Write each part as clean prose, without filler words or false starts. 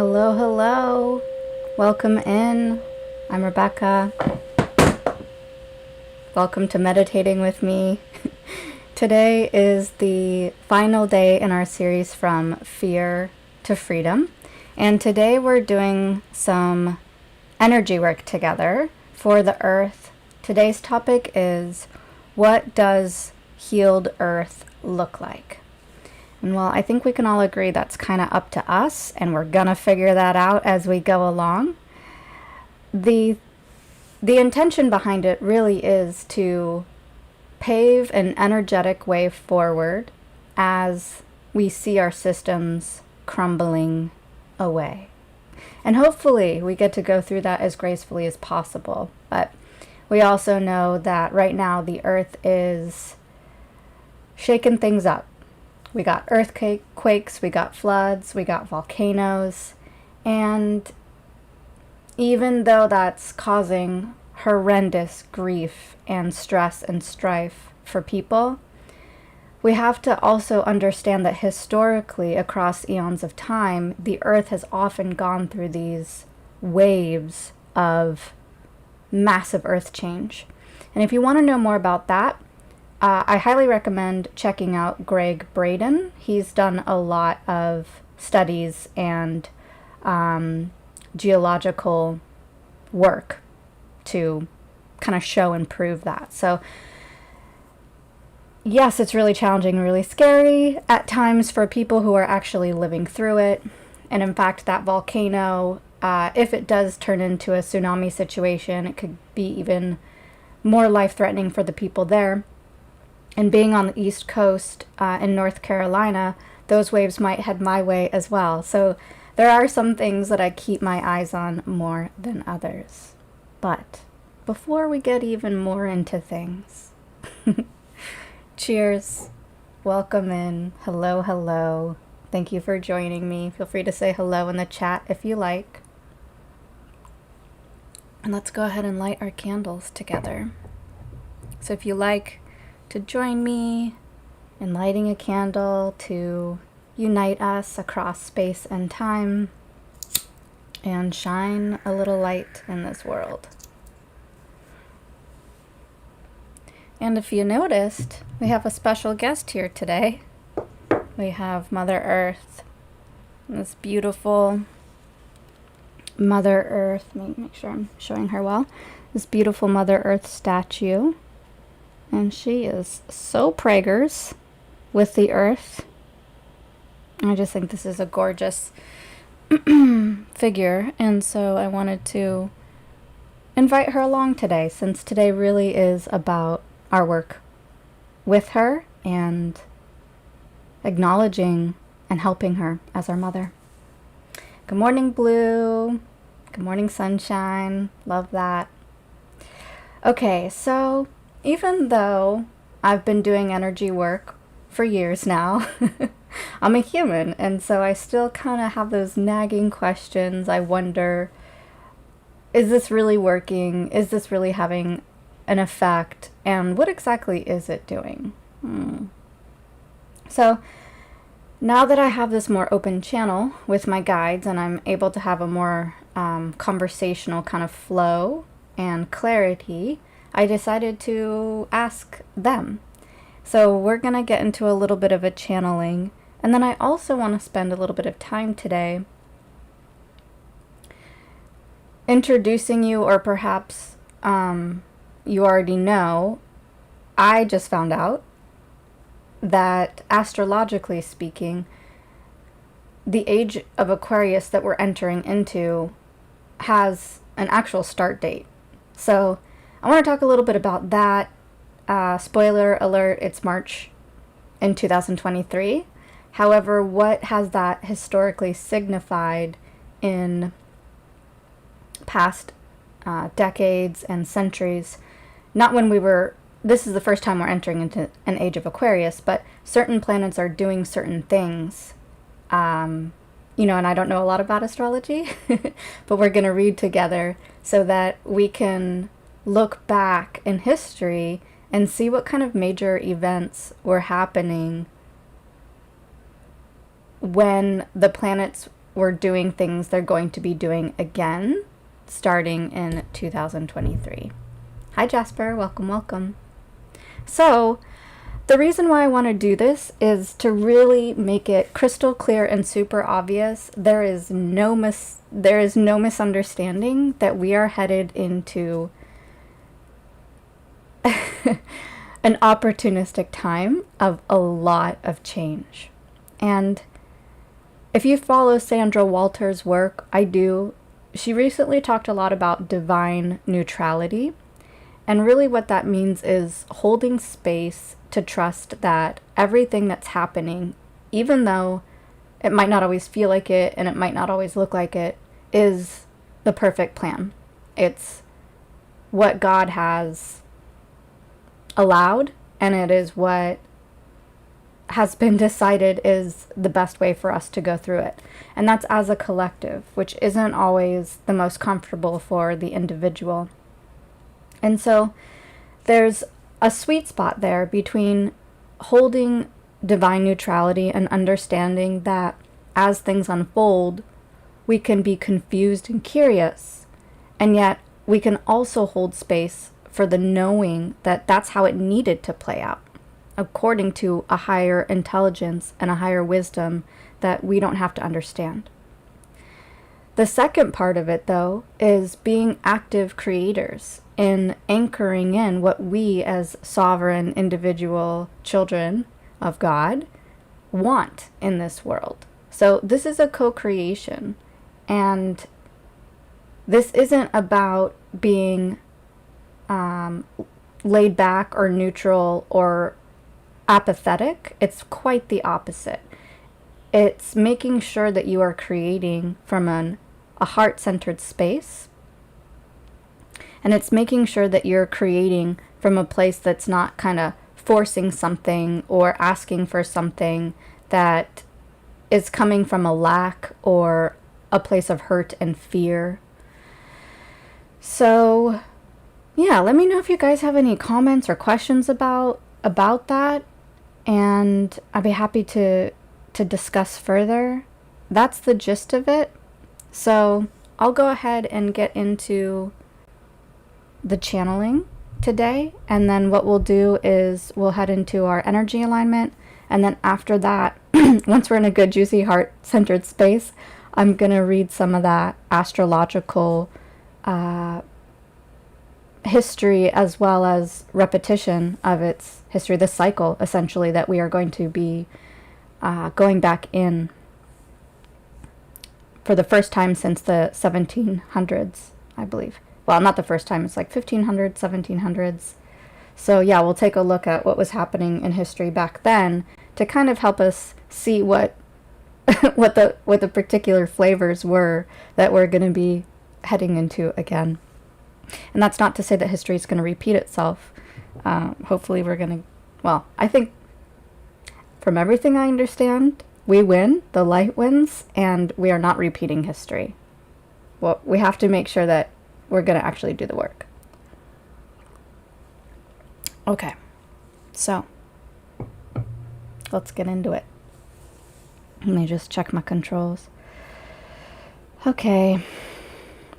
Hello, hello. Welcome in. I'm Rebecca. Welcome to Meditating with me. Today is the final day in our series From Fear to Freedom. And today we're doing some energy work together for the earth. Today's topic is, what does healed earth look like? And while I think we can all agree that's kind of up to us, and we're gonna figure that out as we go along, the intention behind it really is to pave an energetic way forward as we see our systems crumbling away. And hopefully we get to go through that as gracefully as possible. But we also know that right now the earth is shaking things up. We got earthquakes, we got floods, we got volcanoes, and even though that's causing horrendous grief and stress and strife for people, we have to also understand that historically, across eons of time, the earth has often gone through these waves of massive earth change. And if you want to know more about that, I highly recommend checking out Greg Braden. He's done a lot of studies and geological work to kind of show and prove that. So yes, it's really challenging and really scary at times for people who are actually living through it. And in fact, that volcano, if it does turn into a tsunami situation, it could be even more life-threatening for the people there. And being on the East Coast in North Carolina, those waves might head my way as well. So there are some things that I keep my eyes on more than others. But before we get even more into things, cheers, welcome in, hello, hello. Thank you for joining me. Feel free to say hello in the chat if you like. And let's go ahead and light our candles together. So if you like to join me in lighting a candle to unite us across space and time and shine a little light in this world. And if you noticed, we have a special guest here today. We have Mother Earth, this beautiful Mother Earth. Let me make sure I'm showing her well. This beautiful Mother Earth statue. And she is so preggers with the earth. I just think this is a gorgeous figure. And so I wanted to invite her along today, since today really is about our work with her and acknowledging and helping her as our mother. Good morning, Blue. Good morning, Sunshine. Love that. Okay, so even though I've been doing energy work for years now, I'm a human, and so I still kind of have those nagging questions. I wonder, is this really working? Is this really having an effect? And what exactly is it doing? So now that I have this more open channel with my guides, and I'm able to have a more conversational kind of flow and clarity, I decided to ask them. So we're going to get into a little bit of a channeling. And then I also want to spend a little bit of time today introducing you, or perhaps you already know, I just found out that astrologically speaking, the age of Aquarius that we're entering into has an actual start date. So I want to talk a little bit about that. Spoiler alert, it's March in 2023. However, what has that historically signified in past decades and centuries? Not when we were, this is the first time we're entering into an age of Aquarius, but certain planets are doing certain things. And I don't know a lot about astrology, but we're going to read together so that we can look back in history and see what kind of major events were happening when the planets we're doing things they're going to be doing again starting in 2023. Hi Jasper, welcome, welcome. So the reason why I want to do this is to really make it crystal clear and super obvious. There is no misunderstanding that we are headed into an opportunistic time of a lot of change. And if you follow Sandra Walter's work, I do, she recently talked a lot about divine neutrality. And really what that means is holding space to trust that everything that's happening, even though it might not always feel like it and it might not always look like it, is the perfect plan. It's what God has allowed, and it is what has been decided is the best way for us to go through it. And that's as a collective, which isn't always the most comfortable for the individual. And so there's a sweet spot there between holding divine neutrality and understanding that as things unfold, we can be confused and curious, and yet we can also hold space for the knowing that that's how it needed to play out, according to a higher intelligence and a higher wisdom that we don't have to understand. The second part of it, though, is being active creators in anchoring in what we as sovereign individual children of God want in this world. So this is a co-creation, and this isn't about being laid back or neutral or apathetic. It's quite the opposite. It's making sure that you are creating from a heart-centered space. And it's making sure that you're creating from a place that's not kind of forcing something or asking for something that is coming from a lack or a place of hurt and fear. So, yeah, let me know if you guys have any comments or questions about that. And I'd be happy to discuss further. That's the gist of it. So I'll go ahead and get into the channeling today, and then what we'll do is we'll head into our energy alignment, and then after that, once we're in a good juicy heart-centered space, I'm going to read some of that astrological history as well as repetition of its history, the cycle essentially that we are going to be going back in for the first time since the 1700s, I believe. Well, not the first time, it's like 1500s, 1700s. So yeah, we'll take a look at what was happening in history back then to kind of help us see what what the particular flavors were that we're going to be heading into again. And that's not to say that history is going to repeat itself. Hopefully we're going to, well, I think from everything I understand, we win, the light wins, and we are not repeating history. Well, we have to make sure that we're going to actually do the work. Okay, so let's get into it. Let me just check my controls. Okay,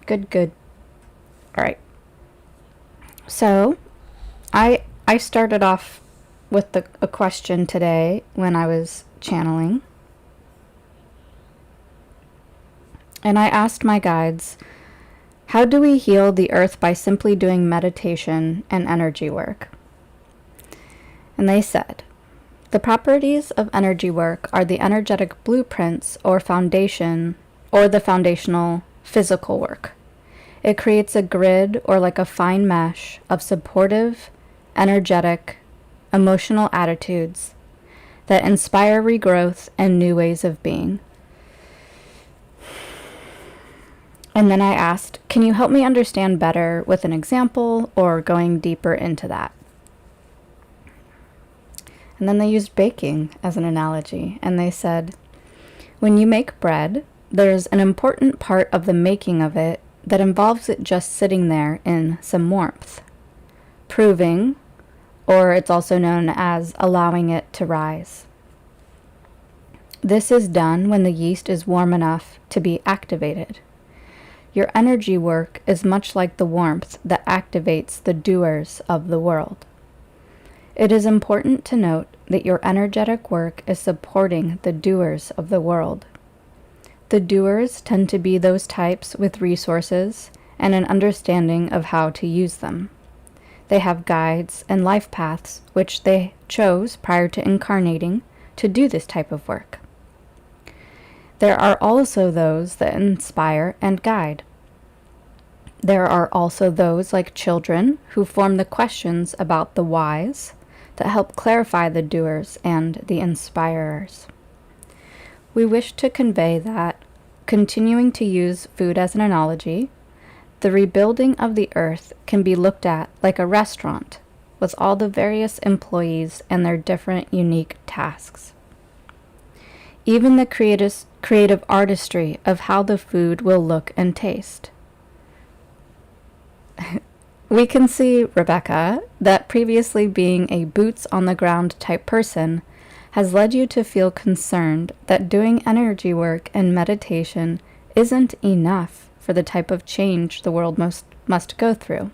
good. All right. So I started off with a question today when I was channeling. And I asked my guides, how do we heal the earth by simply doing meditation and energy work? And they said, the properties of energy work are the energetic blueprints or foundation or the foundational physical work. It creates a grid or like a fine mesh of supportive, energetic, emotional attitudes that inspire regrowth and new ways of being. And then I asked, can you help me understand better with an example or going deeper into that? And then they used baking as an analogy, and they said, when you make bread, there's an important part of the making of it that involves it just sitting there in some warmth, proving, or it's also known as allowing it to rise. This is done when the yeast is warm enough to be activated. Your energy work is much like the warmth that activates the doers of the world. It is important to note that your energetic work is supporting the doers of the world. The doers tend to be those types with resources and an understanding of how to use them. They have guides and life paths which they chose prior to incarnating to do this type of work. There are also those that inspire and guide. There are also those like children who form the questions about the whys that help clarify the doers and the inspirers. We wish to convey that, continuing to use food as an analogy, the rebuilding of the earth can be looked at like a restaurant with all the various employees and their different unique tasks. Even the creative artistry of how the food will look and taste. We can see, Rebecca, that previously being a boots-on-the-ground type person has led you to feel concerned that doing energy work and meditation isn't enough for the type of change the world must go through.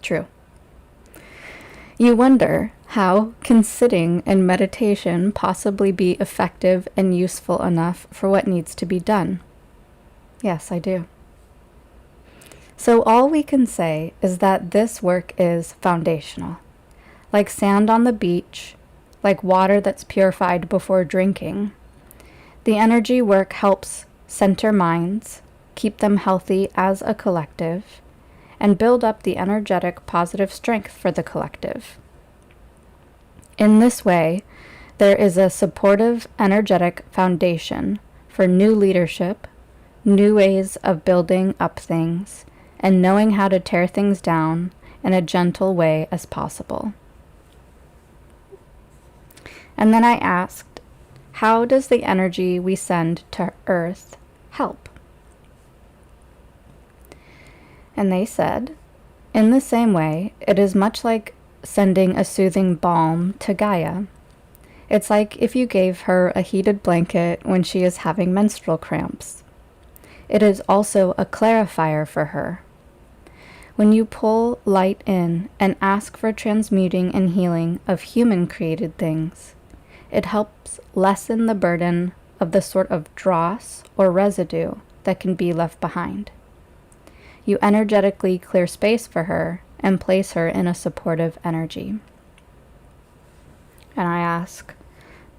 True. You wonder, how can sitting and meditation possibly be effective and useful enough for what needs to be done? Yes, I do. So all we can say is that this work is foundational. Like sand on the beach, like water that's purified before drinking. The energy work helps center minds, keep them healthy as a collective, and build up the energetic positive strength for the collective. In this way, there is a supportive, energetic foundation for new leadership, new ways of building up things, and knowing how to tear things down in a gentle way as possible. And then I asked, how does the energy we send to Earth help? And they said, in the same way, it is much like sending a soothing balm to Gaia. It's like if you gave her a heated blanket when she is having menstrual cramps. It is also a clarifier for her. When you pull light in and ask for transmuting and healing of human-created things, it helps lessen the burden of the sort of dross or residue that can be left behind. You energetically clear space for her and place her in a supportive energy. And I ask,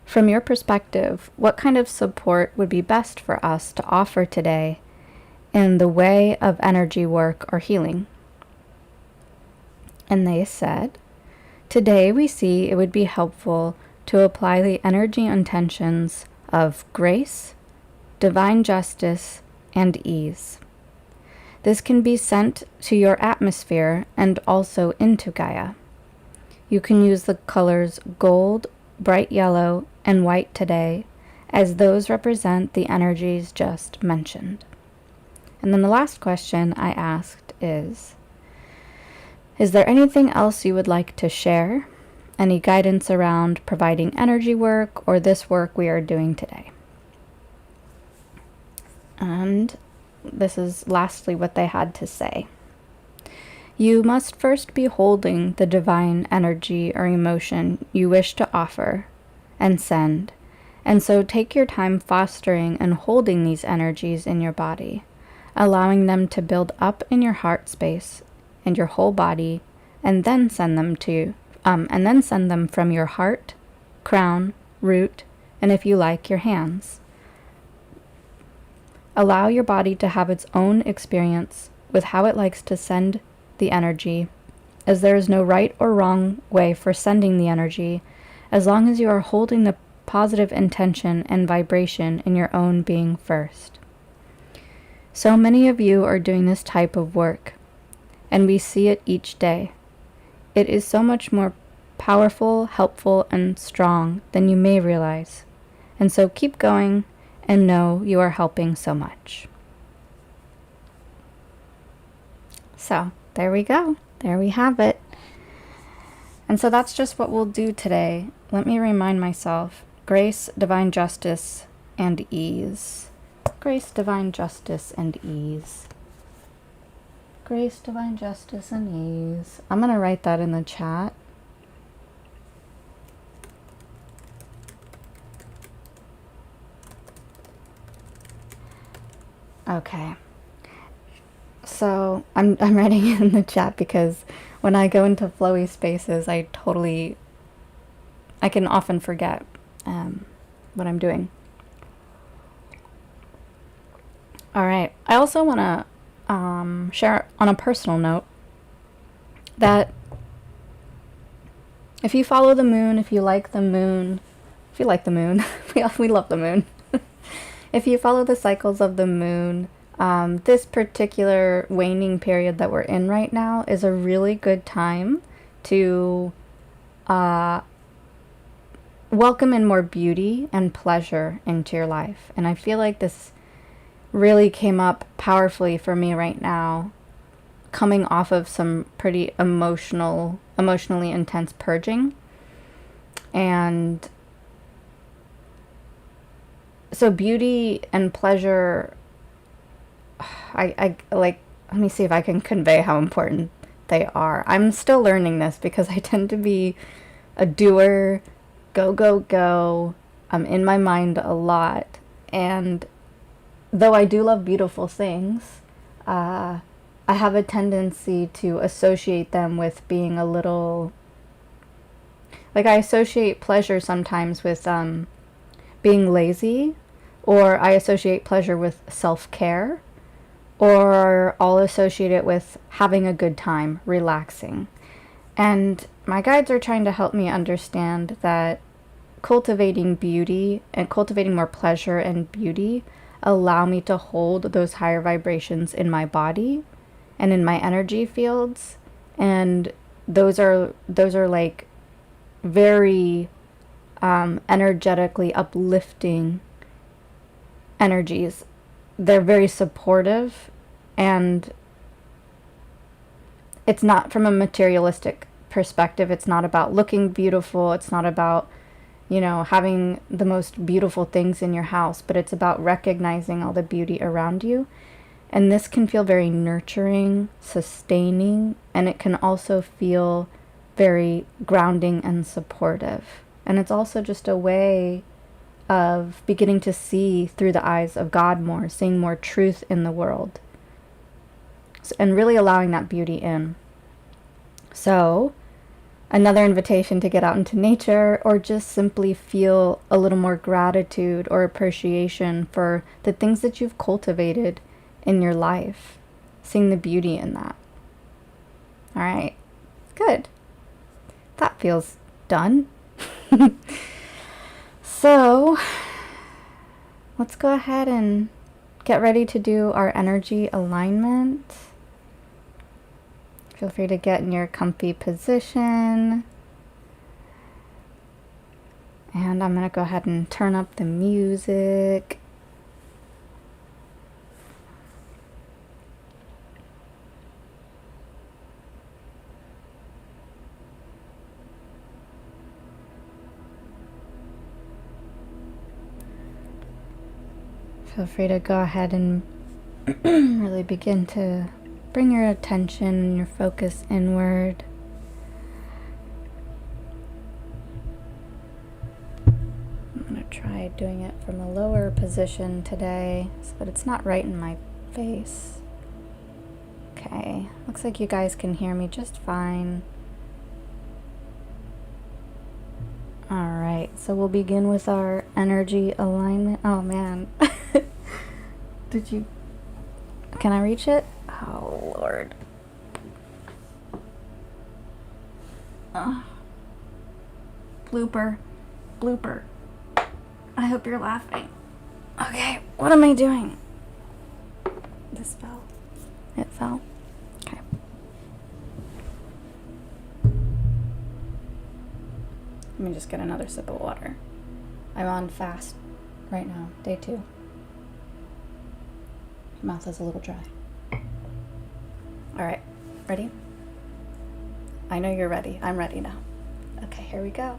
from your perspective, what kind of support would be best for us to offer today in the way of energy work or healing? And they said, today we see it would be helpful to apply the energy intentions of grace, divine justice, and ease. This can be sent to your atmosphere and also into Gaia. You can use the colors gold, bright yellow, and white today, as those represent the energies just mentioned. And then the last question I asked is there anything else you would like to share? Any guidance around providing energy work or this work we are doing today? And this is lastly what they had to say. You must first be holding the divine energy or emotion you wish to offer and send, and so take your time fostering and holding these energies in your body, allowing them to build up in your heart space and your whole body, and then send them from your heart, crown, root, and if you like, your hands. Allow your body to have its own experience with how it likes to send the energy, as there is no right or wrong way for sending the energy, as long as you are holding the positive intention and vibration in your own being first. So many of you are doing this type of work, and we see it each day. It is so much more powerful, helpful, and strong than you may realize. And so keep going and know you are helping so much. So there we go. There we have it. And so that's just what we'll do today. Let me remind myself, Grace, divine justice, and ease. Grace, divine justice, and ease. Grace, divine justice, and ease. I'm going to write that in the chat. Okay. So I'm writing it in the chat because when I go into flowy spaces, I can often forget what I'm doing. All right. I also want to share on a personal note that if you follow the moon, if you like the moon, we love the moon. If you follow the cycles of the moon, this particular waning period that we're in right now is a really good time to welcome in more beauty and pleasure into your life. And I feel like this really came up powerfully for me right now, coming off of some pretty emotionally intense purging. And so beauty and pleasure, I like, let me see if I can convey how important they are. I'm still learning this because I tend to be a doer, go. I'm in my mind a lot. And though I do love beautiful things, I have a tendency to associate them with being a little, like I associate pleasure sometimes with being lazy, or I associate pleasure with self-care, or I'll associate it with having a good time, relaxing. And my guides are trying to help me understand that cultivating beauty and cultivating more pleasure and beauty allow me to hold those higher vibrations in my body and in my energy fields. And those are like very energetically uplifting energies. They're very supportive, and it's not from a materialistic perspective. It's not about looking beautiful. It's not about, having the most beautiful things in your house, but it's about recognizing all the beauty around you. And this can feel very nurturing, sustaining, and it can also feel very grounding and supportive. And it's also just a way of beginning to see through the eyes of God more, seeing more truth in the world, and really allowing that beauty in. So, another invitation to get out into nature, or just simply feel a little more gratitude or appreciation for the things that you've cultivated in your life, seeing the beauty in that. All right, good. That feels done. So, let's go ahead and get ready to do our energy alignment. Feel free to get in your comfy position. And I'm going to go ahead and turn up the music. Feel free to go ahead and really begin to bring your attention and your focus inward. I'm going to try doing it from a lower position today so that it's not right in my face. Okay, looks like you guys can hear me just fine. Alright, so we'll begin with our energy alignment. Oh man. Can I reach it? Oh Lord. Blooper. I hope you're laughing. Okay, what am I doing? This fell. It fell. Okay. Let me just get another sip of water. I'm on fast right now, day 2. Mouth is a little dry. All right, ready? I know you're ready. I'm ready now. Okay, here we go.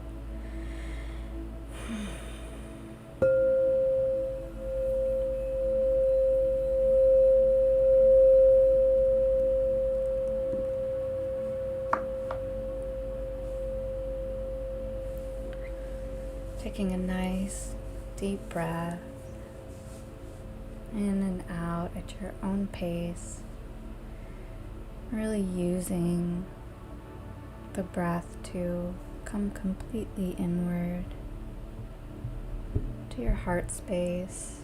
Taking a nice deep breath in and out at your own pace. Really using the breath to come completely inward to your heart space.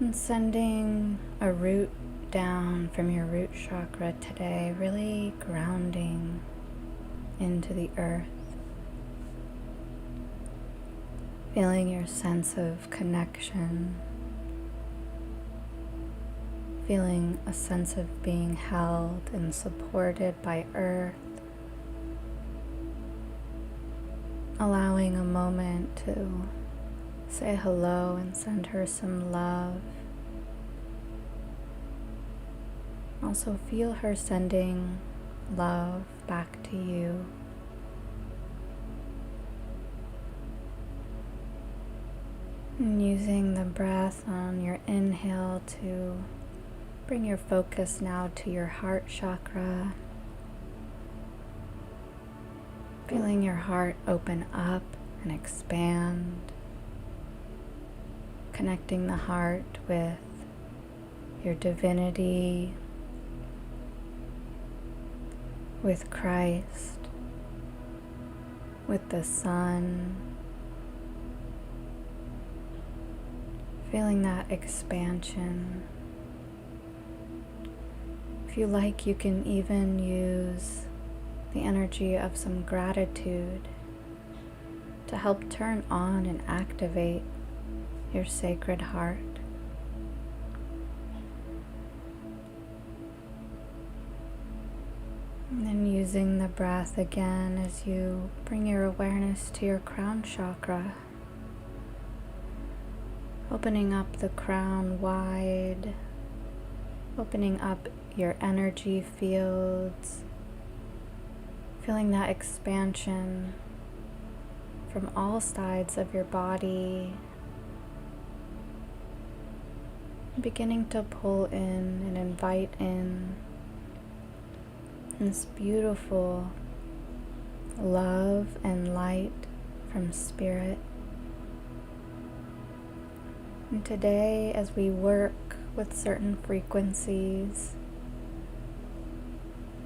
And sending a root down from your root chakra today, really grounding into the earth. Feeling your sense of connection. Feeling a sense of being held and supported by earth. Allowing a moment to say hello and send her some love. Also feel her sending love back to you. And using the breath on your inhale to bring your focus now to your heart chakra. Feeling your heart open up and expand. Connecting the heart with your divinity, with Christ, with the sun. Feeling that expansion. If you like, you can even use the energy of some gratitude to help turn on and activate your sacred heart. And then using the breath again as you bring your awareness to your crown chakra. Opening up the crown wide, opening up your energy fields, feeling that expansion from all sides of your body, beginning to pull in and invite in this beautiful love and light from Spirit. And today, as we work with certain frequencies,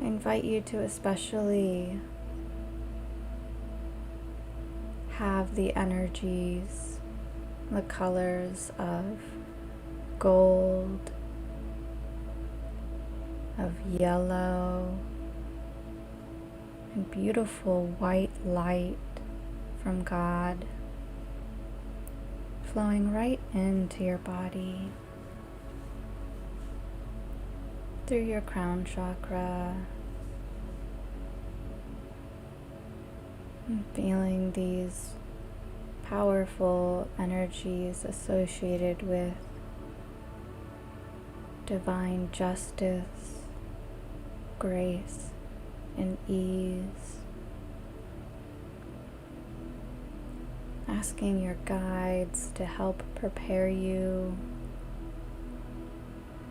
I invite you to especially have the energies, the colors of gold, of yellow, and beautiful white light from God flowing right into your body, through your crown chakra, and feeling these powerful energies associated with divine justice, grace, and ease. Asking your guides to help prepare you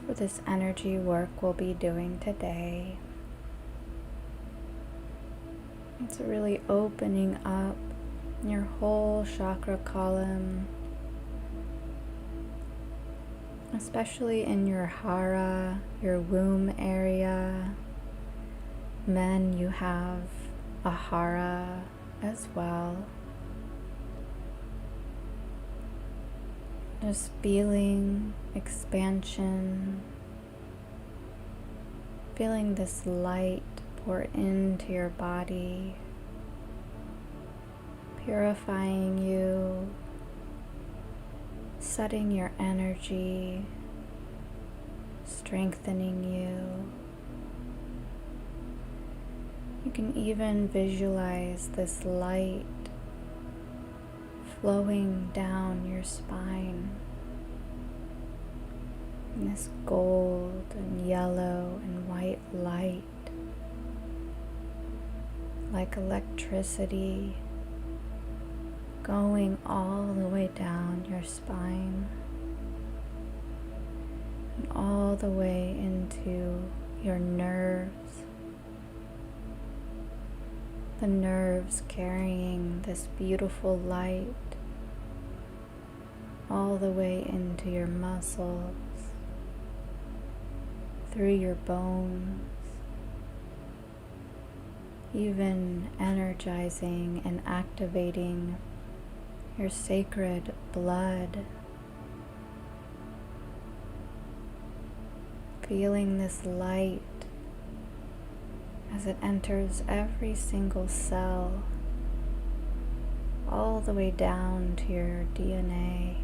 for this energy work we'll be doing today. It's really opening up your whole chakra column, especially in your hara, your womb area. Men, you have a hara as well. Just feeling expansion, feeling this light pour into your body, purifying you, setting your energy, strengthening you. You can even visualize this light flowing down your spine. And this gold and yellow and white light, like electricity, going all the way down your spine and all the way into your nerves, the nerves carrying this beautiful light all the way into your muscles, through your bones, even energizing and activating your sacred blood. Feeling this light as it enters every single cell, all the way down to your DNA.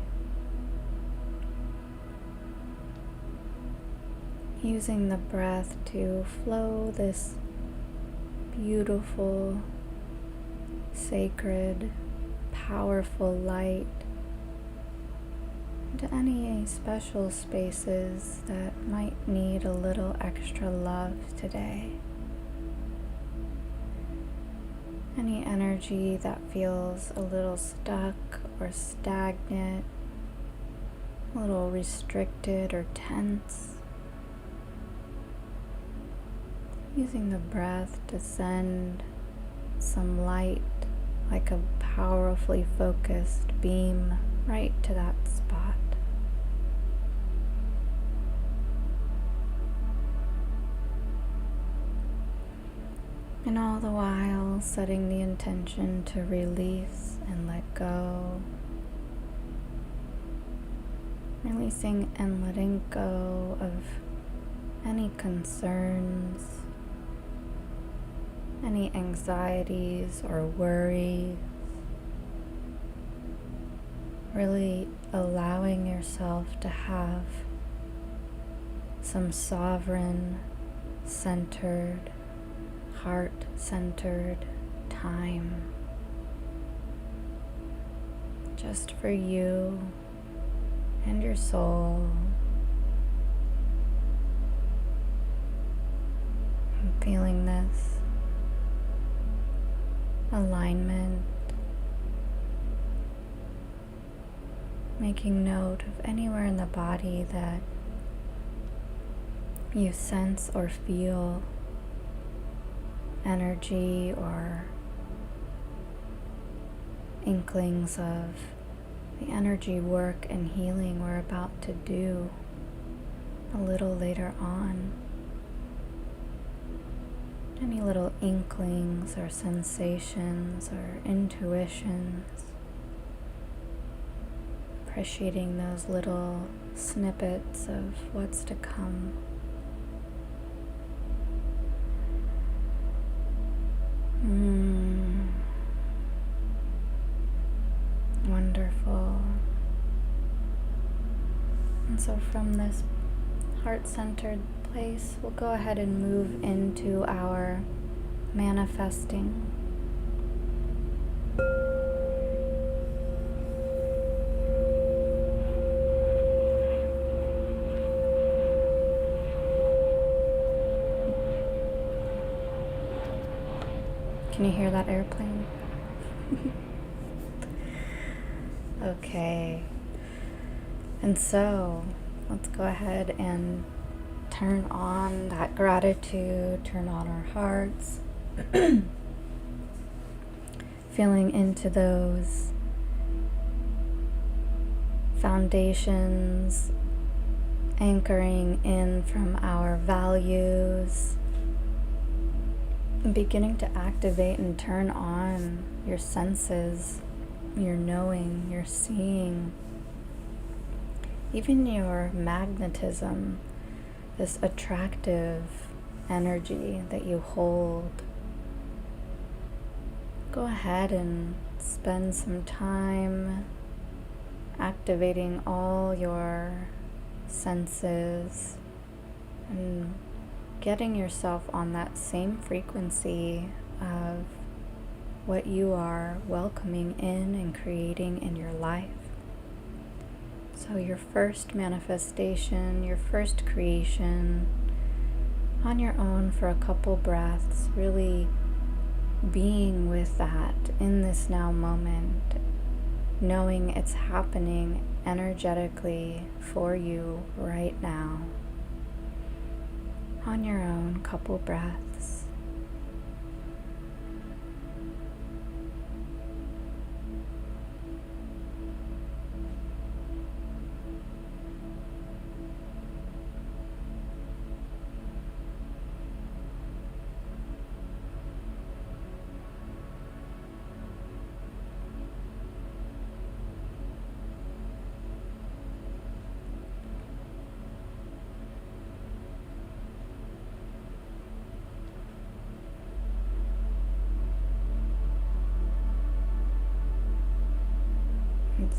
Using the breath to flow this beautiful, sacred, powerful light into any special spaces that might need a little extra love today. Any energy that feels a little stuck or stagnant, a little restricted or tense. Using the breath to send some light like a powerfully focused beam right to that spot. And all the while setting the intention to release and let go. Releasing and letting go of any concerns, any anxieties or worries. Really allowing yourself to have some sovereign, centered, heart-centered time just for you and your soul. And feeling this alignment, making note of anywhere in the body that you sense or feel energy or inklings of the energy work and healing we're about to do a little later on. Any little inklings or sensations or intuitions. Appreciating those little snippets of what's to come. Wonderful. And so from this heart-centered place, we'll go ahead and move into our manifesting. Can you hear that airplane? Okay. And so, let's go ahead and turn on that gratitude, turn on our hearts. Feeling into those foundations, anchoring in from our values. Beginning to activate and turn on your senses, your knowing, your seeing, even your magnetism, this attractive energy that you hold. Go ahead and spend some time activating all your senses and getting yourself on that same frequency of what you are welcoming in and creating in your life. So your first manifestation, your first creation, on your own for a couple breaths, really being with that in this now moment, knowing it's happening energetically for you right now. On your own, couple breaths.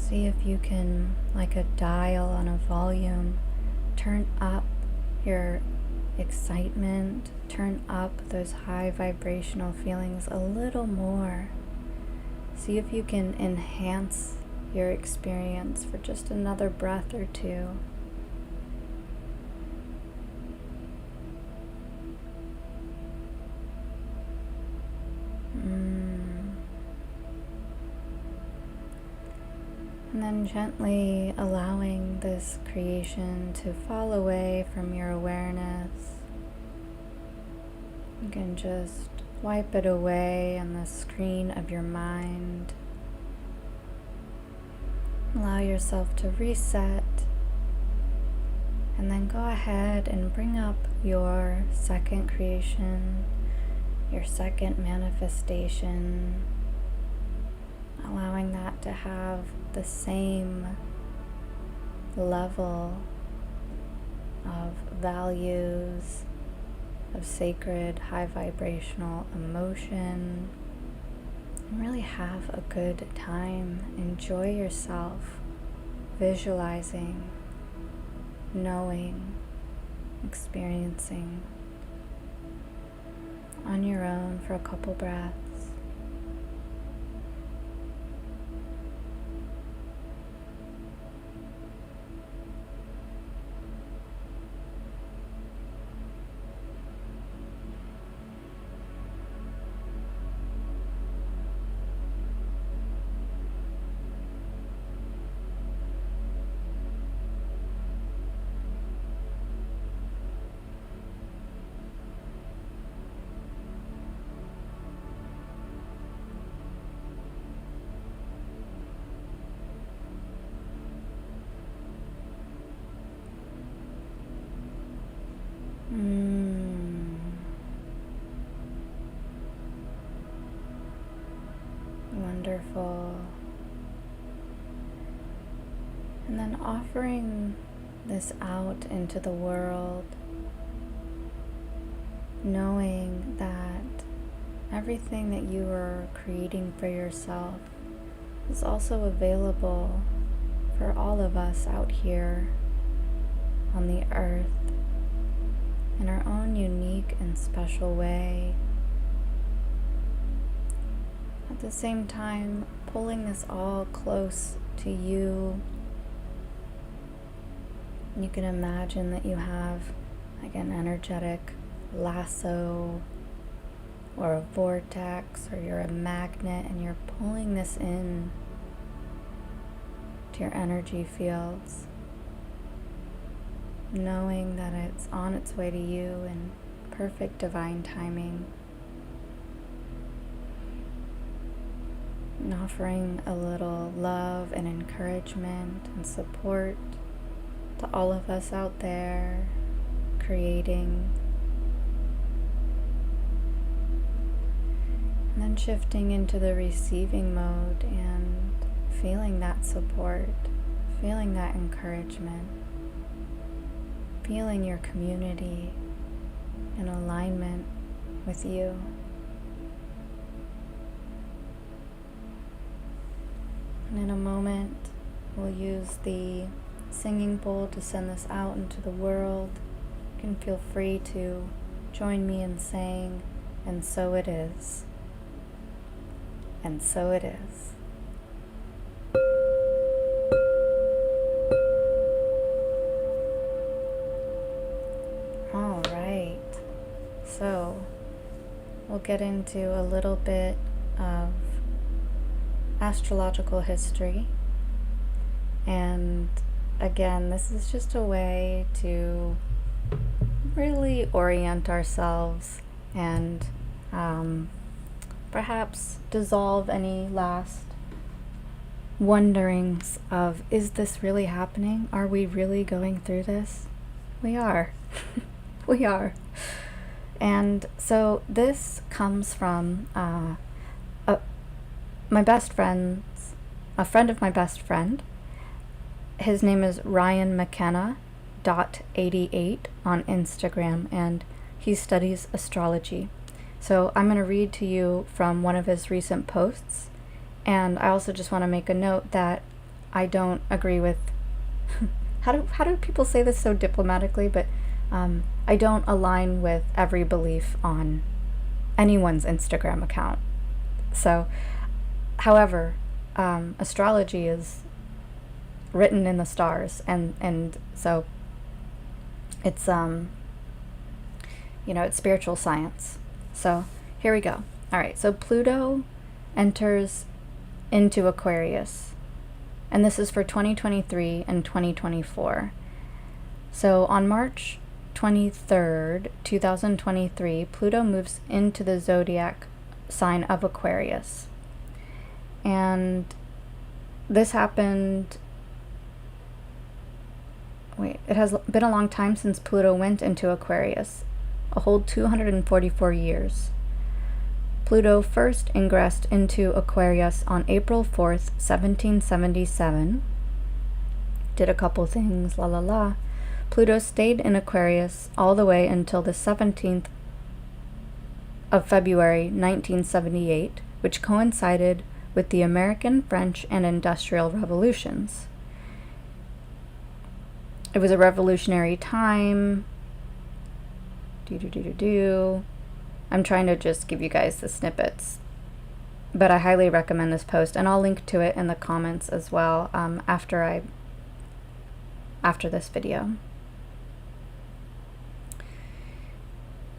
See if you can, like a dial on a volume, turn up your excitement, turn up those high vibrational feelings a little more. See if you can enhance your experience for just another breath or two. And then gently allowing this creation to fall away from your awareness. You can just wipe it away on the screen of your mind. Allow yourself to reset. And then go ahead and bring up your second creation, your second manifestation, allowing that to have the same level of values, of sacred, high vibrational emotion. And really have a good time. Enjoy yourself, visualizing, knowing, experiencing on your own for a couple breaths. Wonderful. And then offering this out into the world, knowing that everything that you are creating for yourself is also available for all of us out here on the earth in our own unique and special way. At the same time, pulling this all close to you. You can imagine that you have like an energetic lasso or a vortex, or you're a magnet and you're pulling this in to your energy fields, knowing that it's on its way to you in perfect divine timing. And offering a little love and encouragement and support to all of us out there creating. And then shifting into the receiving mode and feeling that support, feeling that encouragement, feeling your community in alignment with you. And in a moment, we'll use the singing bowl to send this out into the world. You can feel free to join me in saying, "And so it is. And so it is." All right. So we'll get into a little bit of astrological history, and again, this is just a way to really orient ourselves and perhaps dissolve any last wonderings of, is this really happening? Are we really going through this? We are. We are. And so this comes from my best friend's, a friend of my best friend. His name is Ryan McKenna.88 on Instagram, and he studies astrology. So I'm going to read to you from one of his recent posts, and I also just want to make a note that I don't agree with how do people say this so diplomatically, but I don't align with every belief on anyone's Instagram account. So, however, astrology is written in the stars, and so it's it's spiritual science. So here we go. All right, so Pluto enters into Aquarius, and this is for 2023 and 2024. So on March 23rd, 2023, Pluto moves into the zodiac sign of Aquarius. And this happened... it has been a long time since Pluto went into Aquarius, a whole 244 years. Pluto first ingressed into Aquarius on April 4th, 1777. Did a couple things, Pluto stayed in Aquarius all the way until the 17th of February, 1978, which coincided with the American, French, and Industrial Revolutions. It was a revolutionary time. I'm trying to just give you guys the snippets, but I highly recommend this post, and I'll link to it in the comments as well after this video.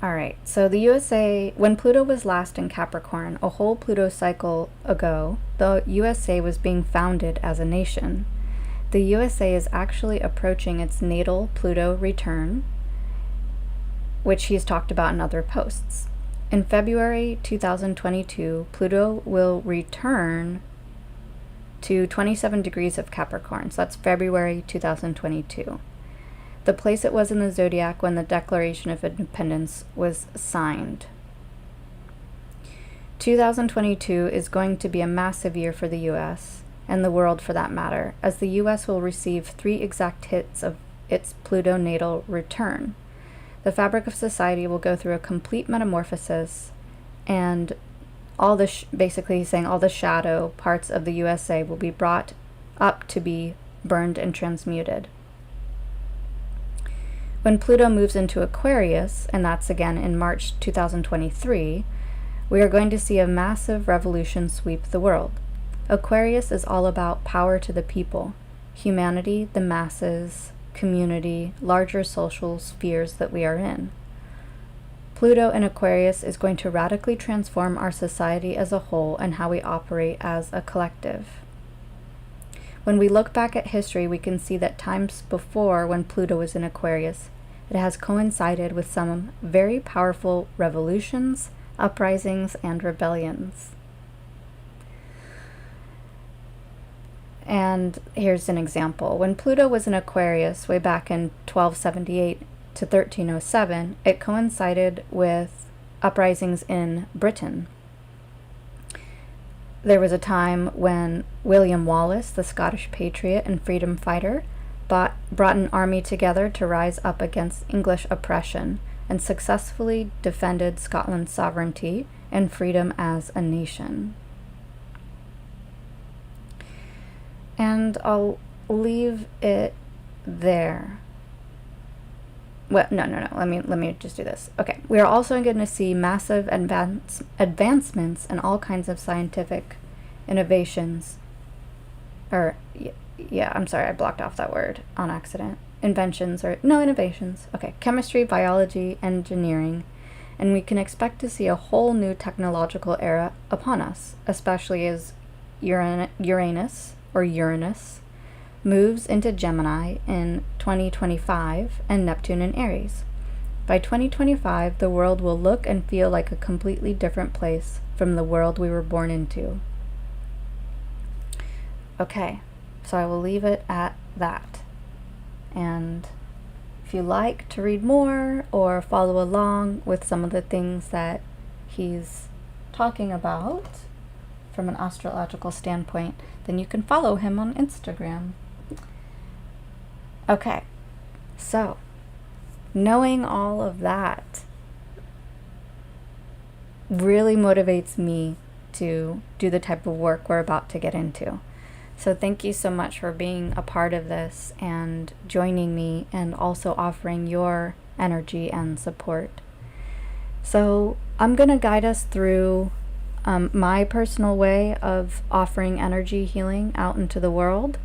Alright, so the USA, when Pluto was last in Capricorn, a whole Pluto cycle ago, the USA was being founded as a nation. The USA is actually approaching its natal Pluto return, which he's talked about in other posts. In February 2022, Pluto will return to 27 degrees of Capricorn, so that's February 2022. The place it was in the zodiac when the Declaration of Independence was signed. 2022 is going to be a massive year for the US, and the world for that matter, as the US will receive 3 exact hits of its Pluto natal return. The fabric of society will go through a complete metamorphosis, and all the basically saying all the shadow parts of the USA will be brought up to be burned and transmuted. When Pluto moves into Aquarius, and that's again in March 2023, we are going to see a massive revolution sweep the world. Aquarius is all about power to the people, humanity, the masses, community, larger social spheres that we are in. Pluto in Aquarius is going to radically transform our society as a whole and how we operate as a collective. When we look back at history, we can see that times before, when Pluto was in Aquarius, it has coincided with some very powerful revolutions, uprisings, and rebellions. And here's an example. When Pluto was in Aquarius way back in 1278 to 1307, it coincided with uprisings in Britain. There was a time when William Wallace, the Scottish patriot and freedom fighter, brought an army together to rise up against English oppression and successfully defended Scotland's sovereignty and freedom as a nation. And I'll leave it there. Well, no. Let me just do this. Okay, we are also going to see massive advancements in all kinds of scientific innovations. I'm sorry, I blocked off that word on accident. Innovations. Okay, chemistry, biology, engineering, and we can expect to see a whole new technological era upon us, especially as Uranus moves into Gemini in 2025 and Neptune in Aries. By 2025, the world will look and feel like a completely different place from the world we were born into. Okay, so I will leave it at that. And if you like to read more or follow along with some of the things that he's talking about from an astrological standpoint, then you can follow him on Instagram. Okay, so knowing all of that really motivates me to do the type of work we're about to get into. So thank you so much for being a part of this and joining me and also offering your energy and support. So I'm going to guide us through my personal way of offering energy healing out into the world.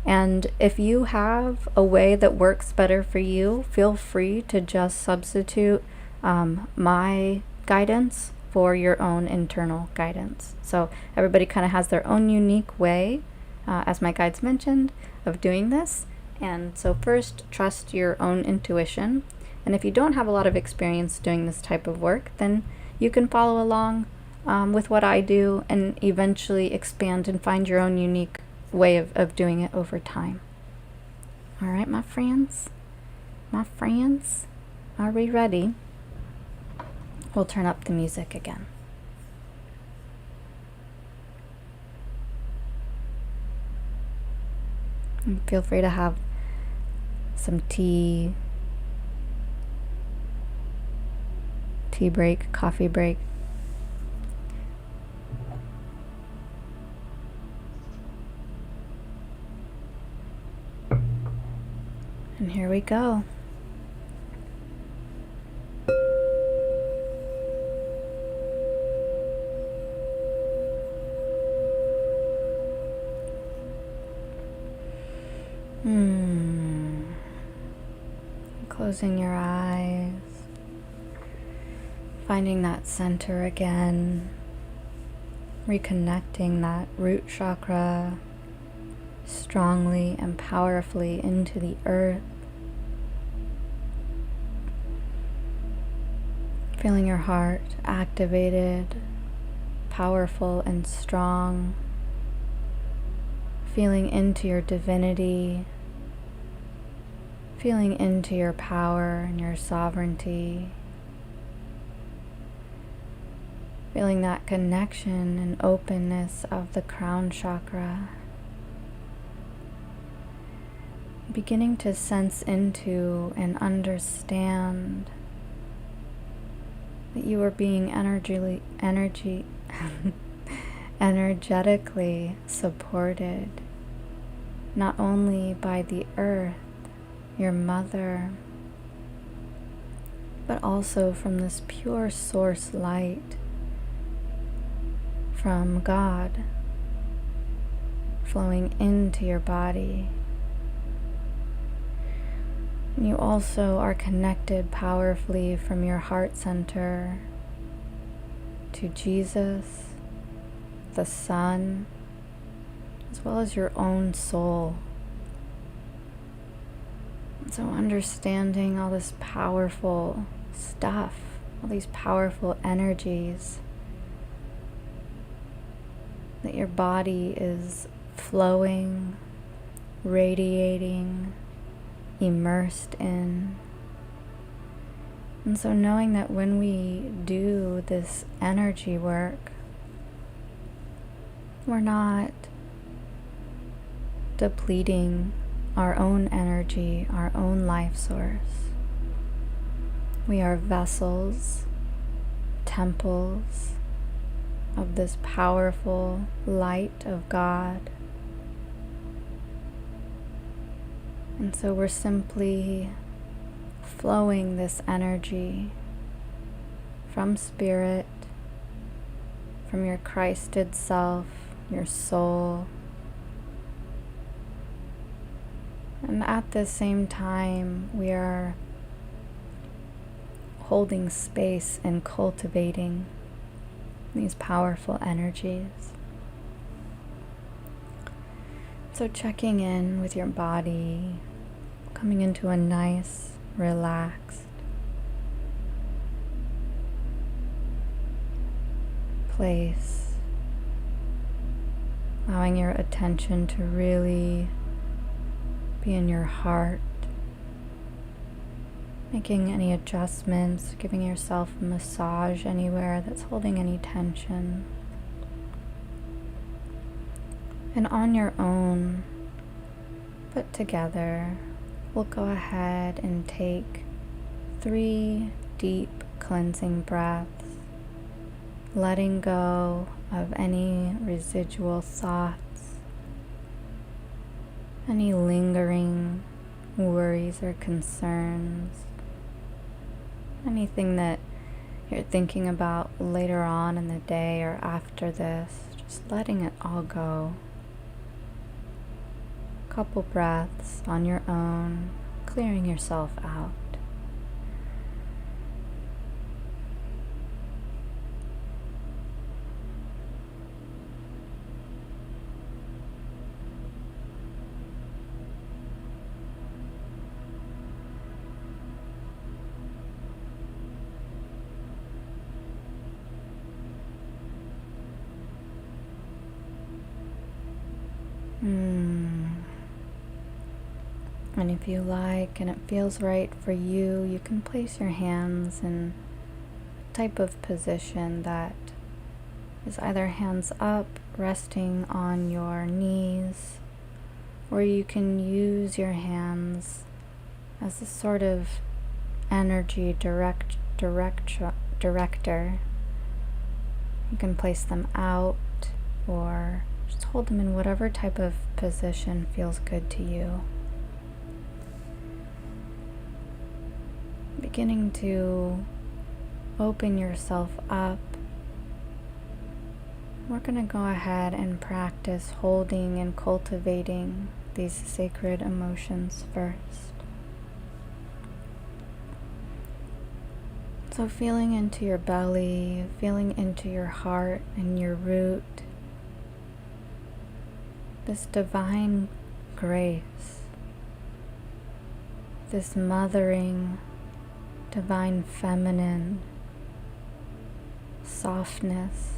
And if you have a way that works better for you, feel free to just substitute my guidance for your own internal guidance. So everybody kind of has their own unique way, as my guides mentioned, of doing this. And so first, trust your own intuition. And if you don't have a lot of experience doing this type of work, then you can follow along with what I do and eventually expand and find your own unique way of doing it over time. All right, my friends, are we ready? We'll turn up the music again. And feel free to have some tea break, coffee break. And here we go. Closing your eyes, finding that center again, reconnecting that root chakra strongly and powerfully into the earth. Feeling your heart activated, powerful and strong. Feeling into your divinity, feeling into your power and your sovereignty. Feeling that connection and openness of the crown chakra. Beginning to sense into and understand that you are being energetically supported, not only by the earth, your mother, but also from this pure source light from God flowing into your body. And you also are connected powerfully from your heart center to Jesus, the Sun, as well as your own soul. So understanding all this powerful stuff, all these powerful energies that your body is flowing, radiating, immersed in. And so knowing that when we do this energy work, we're not depleting our own energy, our own life source. We are vessels, temples of this powerful light of God. And so we're simply flowing this energy from spirit, from your Christed self, your soul. And at the same time, we are holding space and cultivating these powerful energies. So checking in with your body, coming into a nice, relaxed place, allowing your attention to really be in your heart, making any adjustments, giving yourself a massage anywhere that's holding any tension. And on your own, put together, we'll go ahead and take 3 deep cleansing breaths, letting go of any residual thoughts, any lingering worries or concerns, anything that you're thinking about later on in the day or after this, just letting it all go. Couple breaths on your own, clearing yourself out. And if you like and it feels right for you, you can place your hands in a type of position that is either hands up, resting on your knees, or you can use your hands as a sort of energy director. You can place them out or just hold them in whatever type of position feels good to you. Beginning to open yourself up, we're going to go ahead and practice holding and cultivating these sacred emotions first. So feeling into your belly, feeling into your heart and your root, this divine grace, this mothering, divine feminine softness.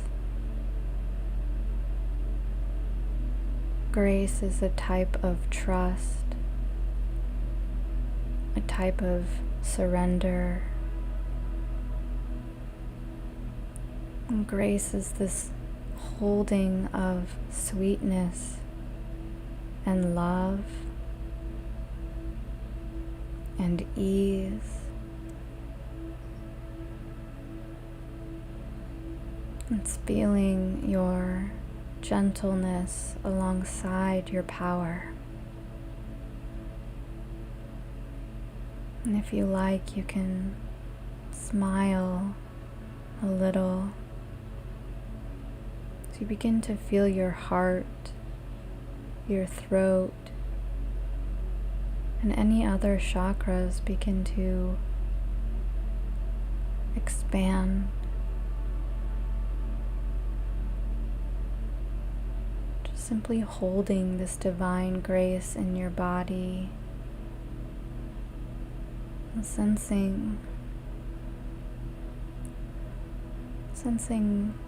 Grace is a type of trust, a type of surrender. And grace is this holding of sweetness and love and ease. It's feeling your gentleness alongside your power. And if you like, you can smile a little as you begin to feel your heart, your throat, and any other chakras begin to expand. Simply holding this divine grace in your body and sensing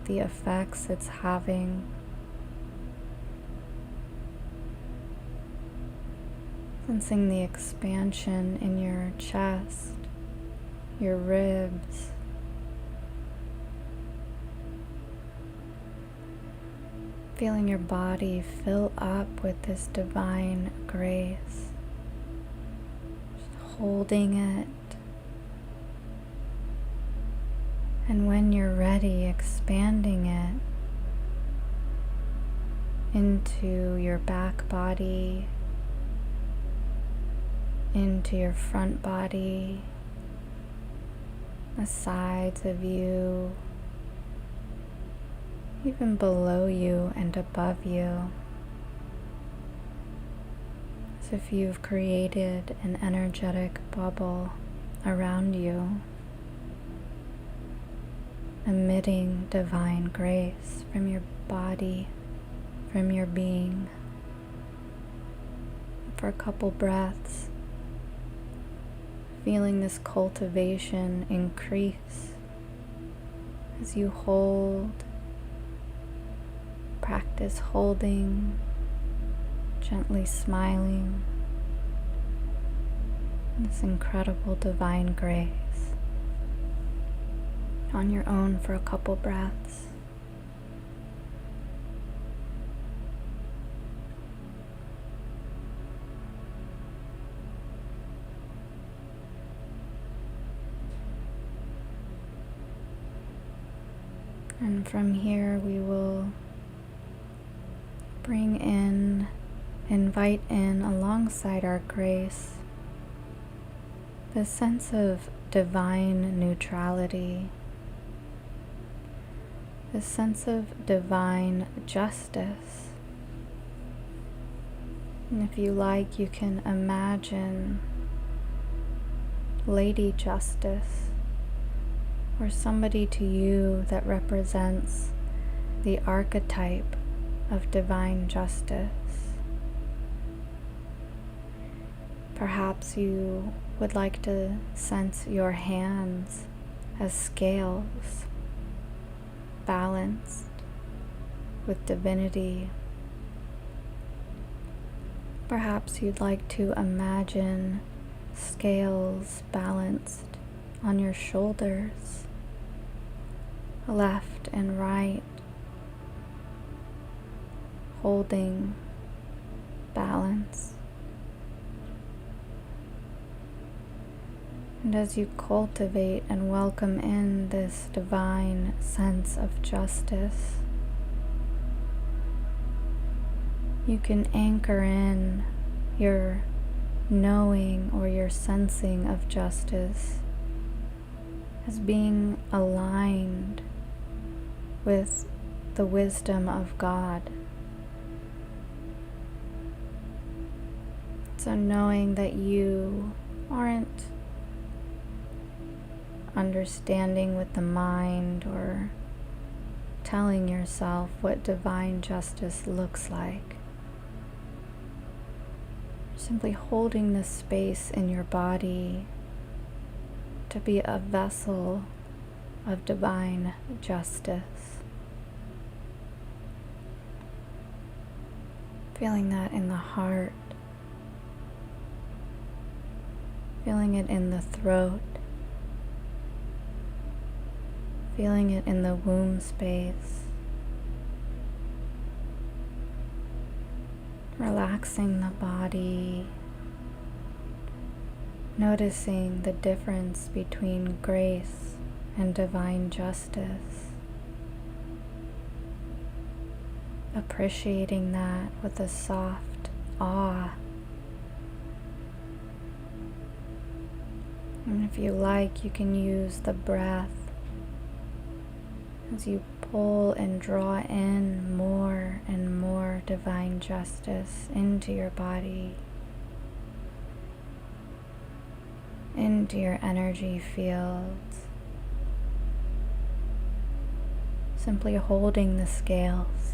the effects it's having. Sensing the expansion in your chest, your ribs, feeling your body fill up with this divine grace, just holding it, and when you're ready, expanding it into your back body, into your front body, the sides of you, even below you and above you, as if you've created an energetic bubble around you, emitting divine grace from your body, from your being. For a couple breaths, feeling this cultivation increase as you hold. Practice holding, gently smiling, this incredible divine grace on your own for a couple breaths. And from here we will bring in invite in, alongside our grace, this sense of divine neutrality, this sense of divine justice. And if you like, you can imagine Lady Justice, or somebody to you that represents the archetype of divine justice. Perhaps you would like to sense your hands as scales, balanced with divinity. Perhaps you'd like to imagine scales balanced on your shoulders, left and right, holding balance. And as you cultivate and welcome in this divine sense of justice, you can anchor in your knowing or your sensing of justice as being aligned with the wisdom of God. So knowing that you aren't understanding with the mind or telling yourself what divine justice looks like. Simply holding this space in your body to be a vessel of divine justice. Feeling that in the heart, feeling it in the throat, feeling it in the womb space, relaxing the body, noticing the difference between grace and divine justice, appreciating that with a soft awe. And if you like, you can use the breath as you pull and draw in more and more divine justice into your body, into your energy fields. Simply holding the scales,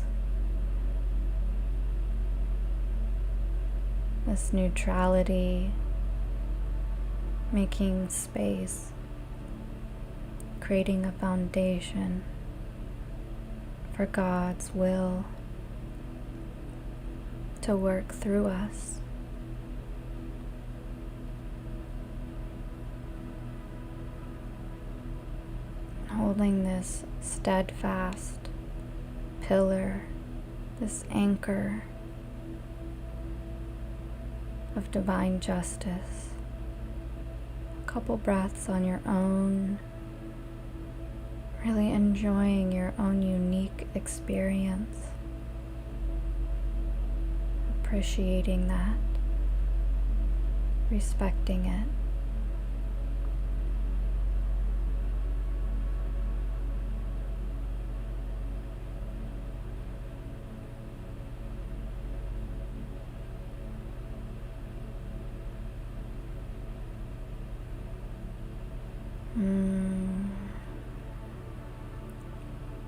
this neutrality, making space, creating a foundation for God's will to work through us. Holding this steadfast pillar, this anchor of divine justice. A couple breaths on your own, really enjoying your own unique experience, appreciating that, respecting it.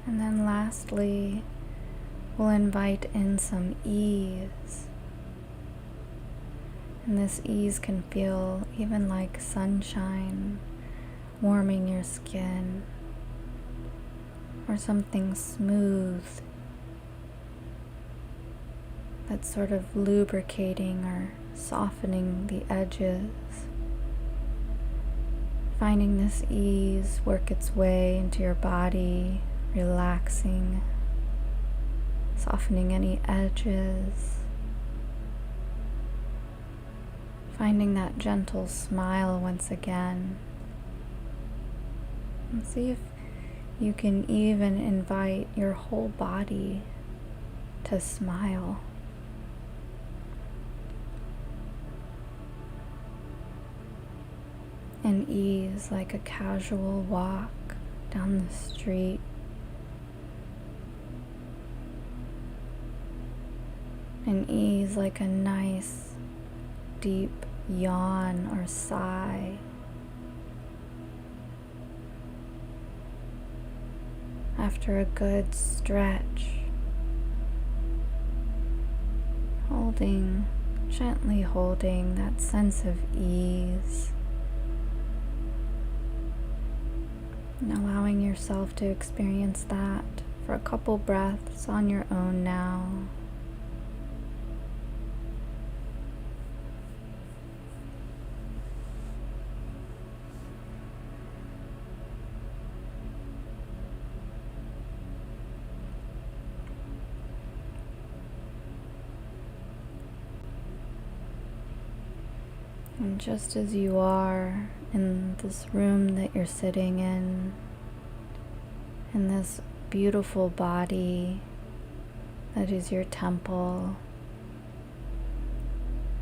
And then lastly, we'll invite in some ease. And this ease can feel even like sunshine warming your skin, or something smooth that's sort of lubricating or softening the edges. Finding this ease work its way into your body, relaxing, softening any edges, finding that gentle smile once again. And see if you can even invite your whole body to smile. and ease like a casual walk down the street. And ease like a nice, deep yawn or sigh. After a good stretch, gently holding that sense of ease, and allowing yourself to experience that for a couple breaths on your own now. And just as you are in this room that you're sitting in this beautiful body that is your temple,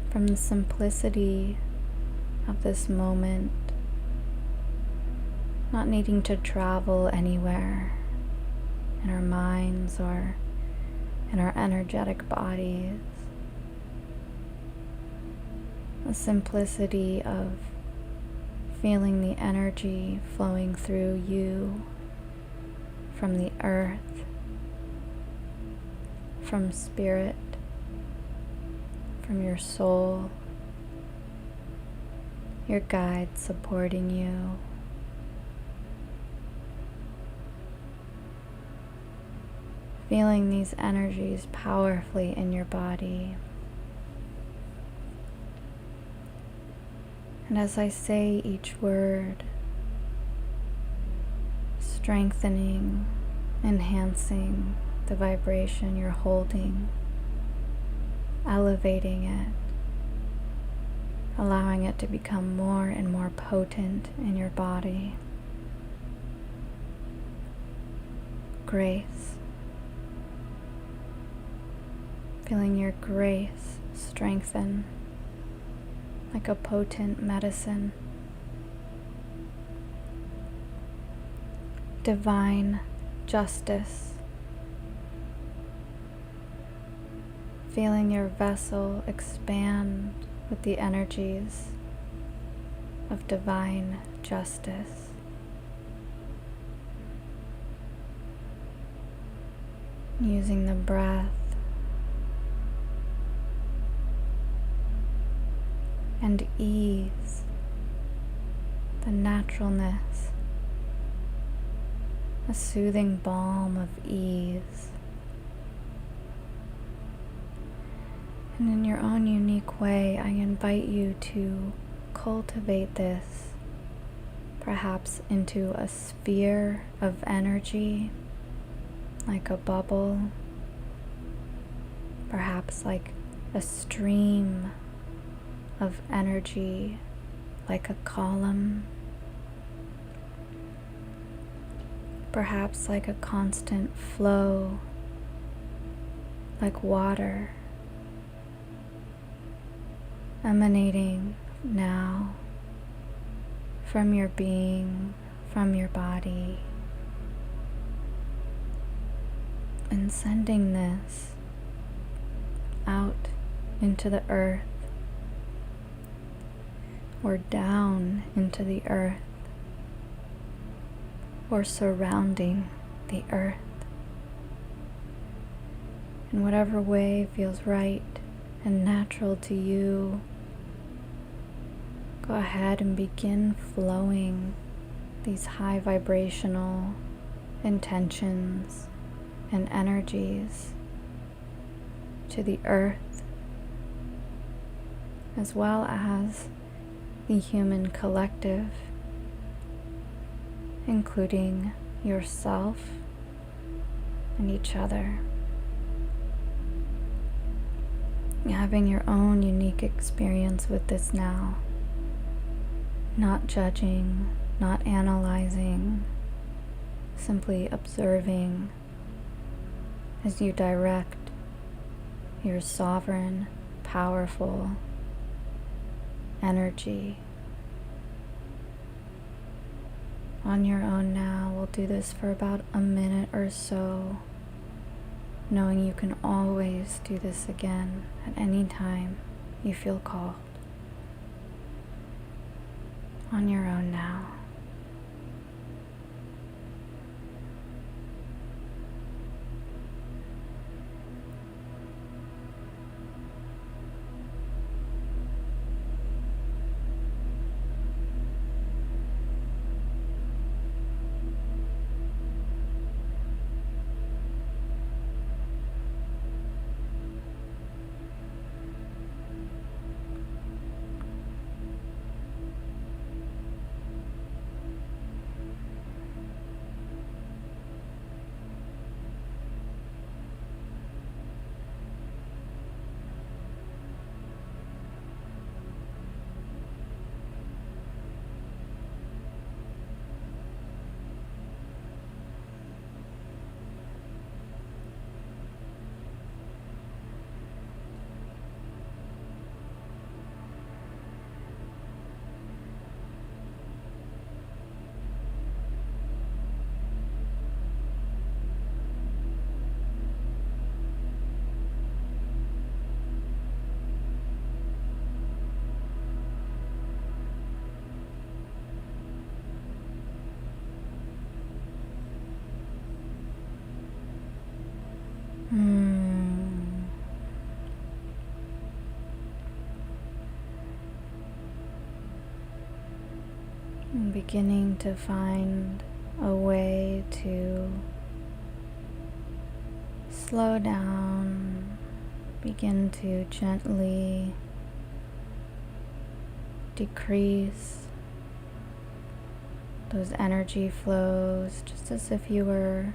from the simplicity of this moment, not needing to travel anywhere in our minds or in our energetic bodies, the simplicity of feeling the energy flowing through you from the earth, from spirit, from your soul, your guide supporting you. Feeling these energies powerfully in your body. And as I say each word, strengthening, enhancing the vibration you're holding, elevating it, allowing it to become more and more potent in your body. Grace. Feeling your grace strengthen like a potent medicine. Divine justice. Feeling your vessel expand with the energies of divine justice. Using the breath and ease, the naturalness, a soothing balm of ease. And in your own unique way, I invite you to cultivate this, perhaps into a sphere of energy, like a bubble, perhaps like a stream of energy, like a column, perhaps like a constant flow, like water, emanating now from your being, from your body, and sending this out into the earth, or down into the earth, or surrounding the earth, in whatever way feels right and natural to you. Go ahead and begin flowing these high vibrational intentions and energies to the earth, as well as the human collective, including yourself and each other. Having your own unique experience with this now, not judging, not analyzing, simply observing as you direct your sovereign, powerful energy On your own now, we'll do this for about a minute or so, knowing you can always do this again at any time you feel called. On your own now. I'm beginning to find a way to slow down, begin to gently decrease those energy flows, just as if you were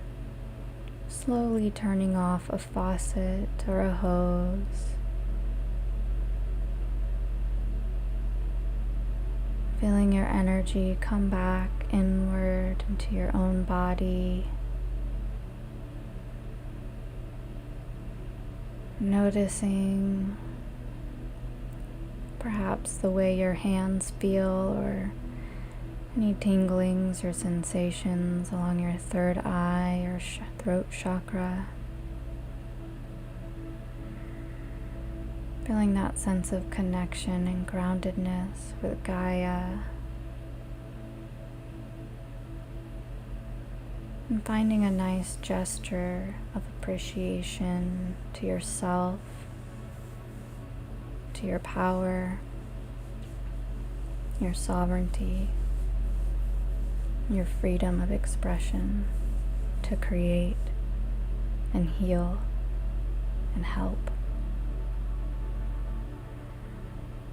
slowly turning off a faucet or a hose. Feeling your energy come back inward into your own body. Noticing perhaps the way your hands feel or any tinglings or sensations along your third eye or throat chakra. Feeling that sense of connection and groundedness with Gaia. And finding a nice gesture of appreciation to yourself, to your power, your sovereignty, your freedom of expression to create and heal and help.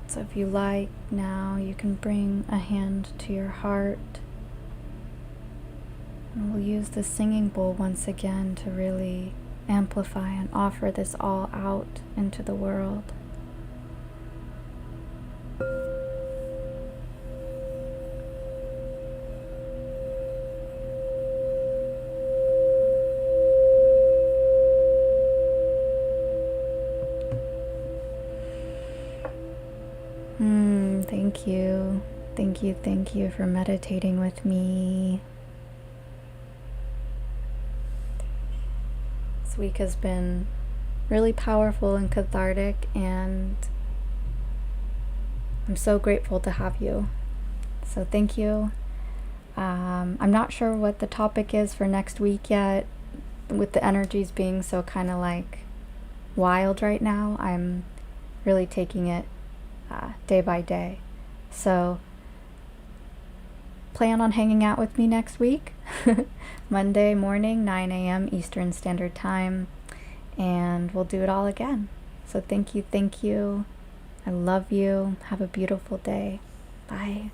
So if you like now, you can bring a hand to your heart, and we'll use the singing bowl once again to really amplify and offer this all out into the world. Thank you. Thank you for meditating with me. This week has been really powerful and cathartic, and I'm so grateful to have you. So thank you. I'm not sure what the topic is for next week yet, with the energies being so kind of like wild right now. I'm really taking it day by day. So plan on hanging out with me next week, Monday morning, 9 a.m. Eastern Standard Time, and we'll do it all again. So thank you. I love you. Have a beautiful day. Bye.